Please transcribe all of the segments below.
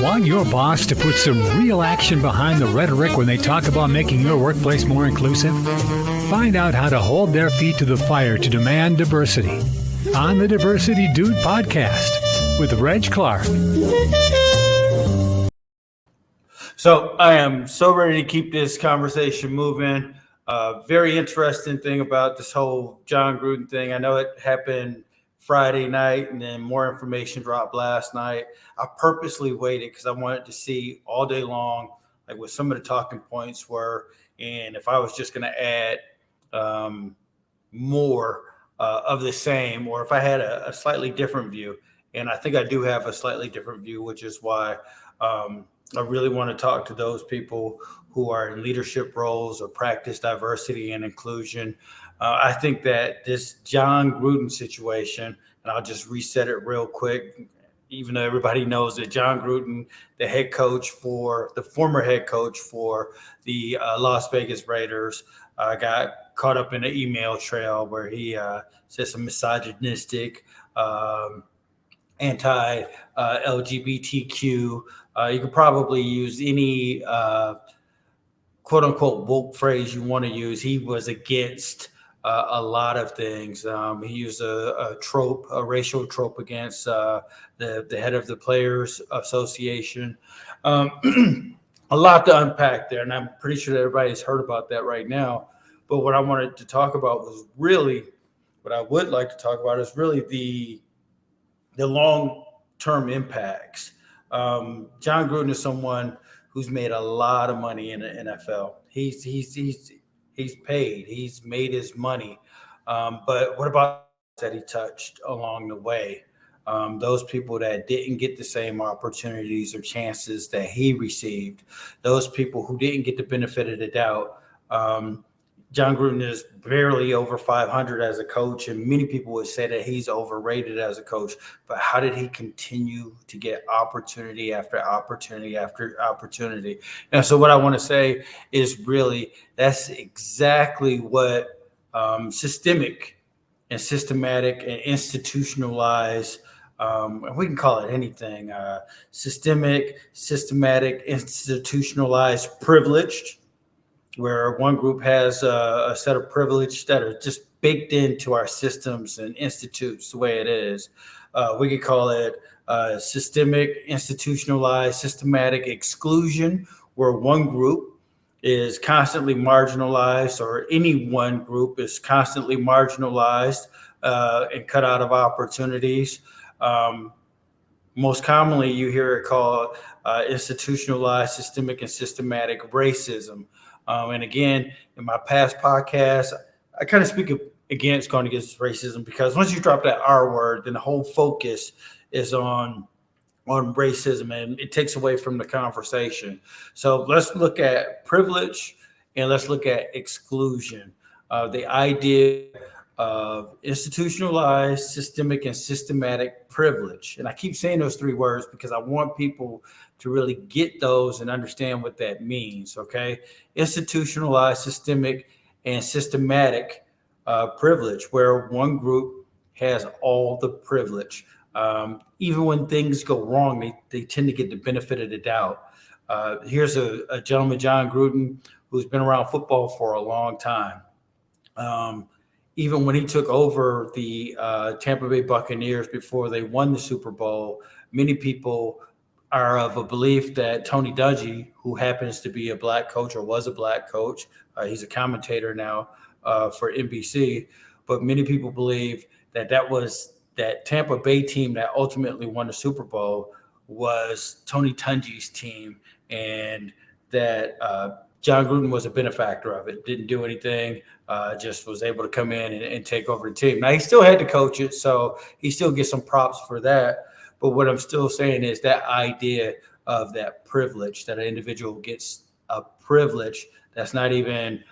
Want your boss to put some real action behind the rhetoric when they talk about making your workplace more inclusive? Find out how to hold their feet to the fire to demand diversity on the Diversity Dude podcast with Reg Clark. So I am so ready to keep this conversation moving. Very interesting thing about this whole Jon Gruden thing. I know it happened Friday night and then more information dropped last night. I purposely waited because I wanted to see all day long like what some of the talking points were and if I was just going to add more of the same or if I had a slightly different view. And I think I do have a slightly different view, which is why I really want to talk to those people who are in leadership roles or practice diversity and inclusion. I think that this Jon Gruden situation, and I'll just reset it real quick, even though everybody knows that Jon Gruden, the former head coach for the Las Vegas Raiders, got caught up in an email trail where he said some misogynistic, anti-LGBTQ. You could probably use any quote unquote woke phrase you want to use. He was against a lot of things. He used a racial trope against the head of the Players Association. A lot to unpack there, and I'm pretty sure that everybody's heard about that right now. But what I wanted to talk about was really, what I would like to talk about is really the long-term impacts. Jon Gruden is someone who's made a lot of money in the NFL. He's paid. He's made his money. But what about that he touched along the way? Those people that didn't get the same opportunities or chances that he received, those people who didn't get the benefit of the doubt. Jon Gruden is barely over 500 as a coach, and many people would say that he's overrated as a coach. But how did he continue to get opportunity after opportunity after opportunity? And so what I want to say is really that's exactly what systemic and systematic and institutionalized, we can call it anything, systematic, institutionalized, privileged, where one group has a set of privilege that are just baked into our systems and institutes the way it is. We could call it systemic, institutionalized, systematic exclusion, where one group is constantly marginalized or any one group is constantly marginalized and cut out of opportunities. Most commonly, you hear it called institutionalized, systemic, and systematic racism. And again, in my past podcasts, I kind of speak against going against racism because once you drop that R word, then the whole focus is on racism and it takes away from the conversation. So let's look at privilege and let's look at exclusion. The idea of institutionalized, systemic, and systematic privilege. And I keep saying those three words because I want people to really get those and understand what that means, okay? Institutionalized, systemic, and systematic privilege, where one group has all the privilege. Even when things go wrong, they tend to get the benefit of the doubt. Here's a gentleman, Jon Gruden, who's been around football for a long time. Even when he took over the Tampa Bay Buccaneers before they won the Super Bowl, many people are of a belief that Tony Dungy, who happens to be a black coach or was a black coach, he's a commentator now for NBC, but many people believe that was that Tampa Bay team that ultimately won the Super Bowl was Tony Dungy's team, and that Jon Gruden was a benefactor of it, didn't do anything, just was able to come in and take over the team. Now, he still had to coach it, so he still gets some props for that. But what I'm still saying is that idea of that privilege, that an individual gets a privilege that's not even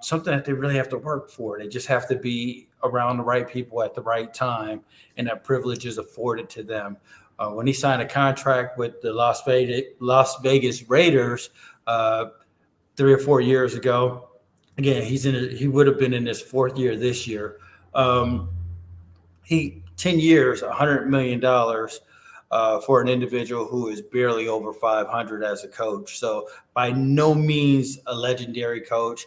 something that they really have to work for. They just have to be around the right people at the right time, and that privilege is afforded to them. When he signed a contract with the Las Vegas Raiders 3 or 4 years ago, again, he would have been in his fourth year this year. 10 years, $100 million. for an individual who is barely over 500 as a coach. So by no means a legendary coach,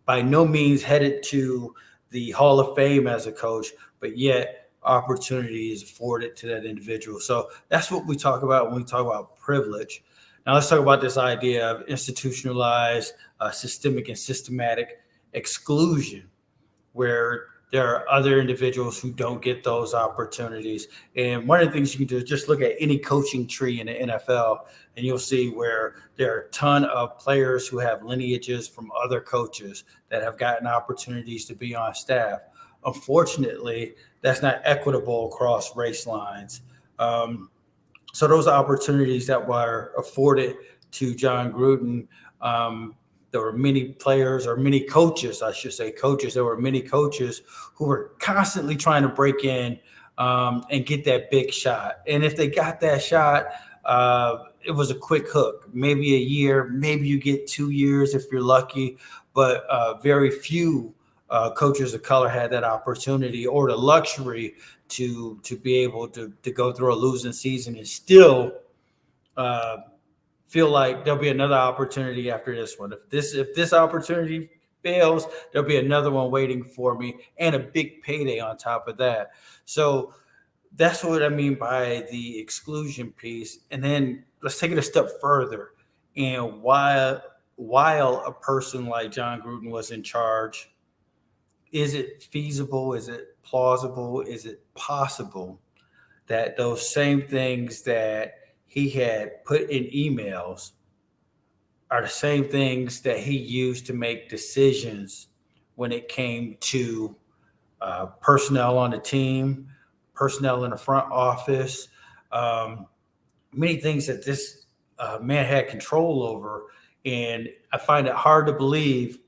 by no means headed to the Hall of Fame as a coach, but yet opportunity is afforded to that individual. So that's what we talk about when we talk about privilege. Now let's talk about this idea of institutionalized, systemic, and systematic exclusion, where there are other individuals who don't get those opportunities. And one of the things you can do is just look at any coaching tree in the NFL, and you'll see where there are a ton of players who have lineages from other coaches that have gotten opportunities to be on staff. Unfortunately, that's not equitable across race lines. So those opportunities that were afforded to Jon Gruden, there were many players, or many coaches, I should say coaches. There were many coaches who were constantly trying to break in and get that big shot. And if they got that shot, it was a quick hook, maybe a year, maybe you get 2 years if you're lucky, but very few coaches of color had that opportunity or the luxury to be able to go through a losing season and still feel like there'll be another opportunity after this one. If this opportunity fails, there'll be another one waiting for me, and a big payday on top of that. So that's what I mean by the exclusion piece. And then let's take it a step further. And while a person like Jon Gruden was in charge, is it feasible? Is it plausible? Is it possible that those same things that he had put in emails are the same things that he used to make decisions when it came to personnel on the team, personnel in the front office, many things that this man had control over? And I find it hard to believe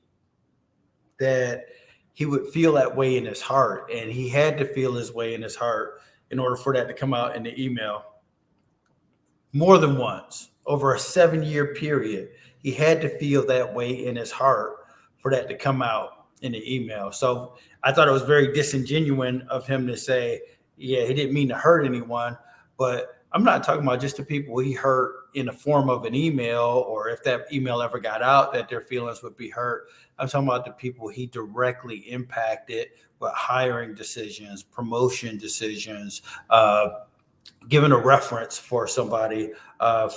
that he would feel that way in his heart. And he had to feel his way in his heart in order for that to come out in the email. More than once, over a 7-year period, he had to feel that way in his heart for that to come out in the email. So I thought it was very disingenuous of him to say, yeah, he didn't mean to hurt anyone. But I'm not talking about just the people he hurt in the form of an email, or if that email ever got out, that their feelings would be hurt. I'm talking about the people he directly impacted with hiring decisions, promotion decisions, giving a reference for somebody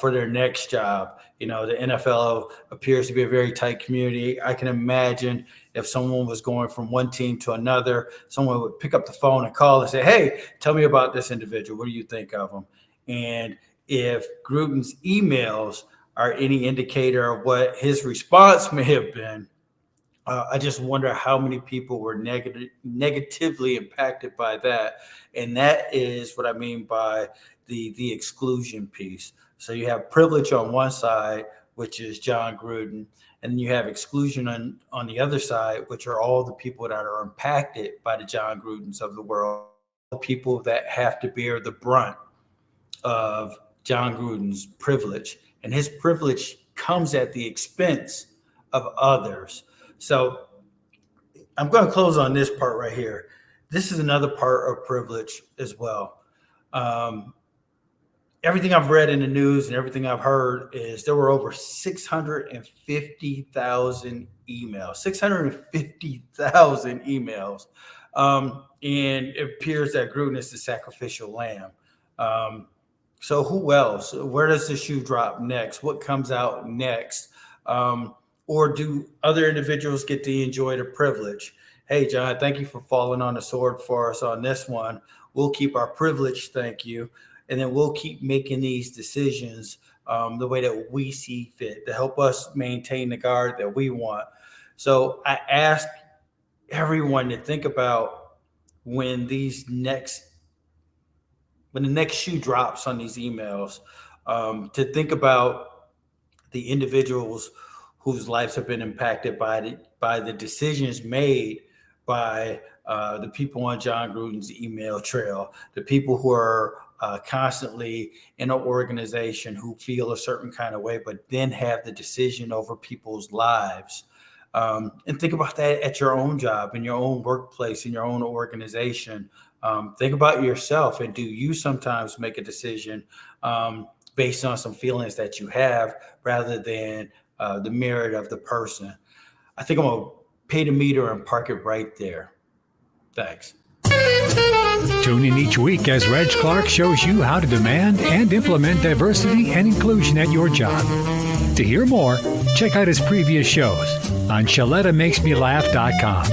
for their next job. You know, the NFL appears to be a very tight community. I can imagine if someone was going from one team to another, someone would pick up the phone and call and say, hey, tell me about this individual. What do you think of them? And if Gruden's emails are any indicator of what his response may have been, I just wonder how many people were negatively impacted by that. And that is what I mean by the exclusion piece. So you have privilege on one side, which is Jon Gruden, and then you have exclusion on the other side, which are all the people that are impacted by the Jon Grudens of the world, the people that have to bear the brunt of Jon Gruden's privilege. And his privilege comes at the expense of others. So I'm going to close on this part right here. This is another part of privilege as well. Everything I've read in the news and everything I've heard is there were over 650,000 emails, 650,000 emails. And it appears that Gruden is the sacrificial lamb. So who else? Where does the shoe drop next? What comes out next? Or do other individuals get to enjoy the privilege? Hey, John, thank you for falling on the sword for us on this one. We'll keep our privilege, thank you. And then we'll keep making these decisions the way that we see fit to help us maintain the guard that we want. So I ask everyone to think about when the next shoe drops on these emails, to think about the individuals whose lives have been impacted by the decisions made by the people on Jon Gruden's email trail, the people who are constantly in an organization who feel a certain kind of way, but then have the decision over people's lives. And think about that at your own job, in your own workplace, in your own organization. Think about yourself, and do you sometimes make a decision based on some feelings that you have rather than the merit of the person? I think I'm going to pay the meter and park it right there. Thanks. Tune in each week as Reg Clark shows you how to demand and implement diversity and inclusion at your job. To hear more, check out his previous shows on ShalettaMakesMeLaugh.com.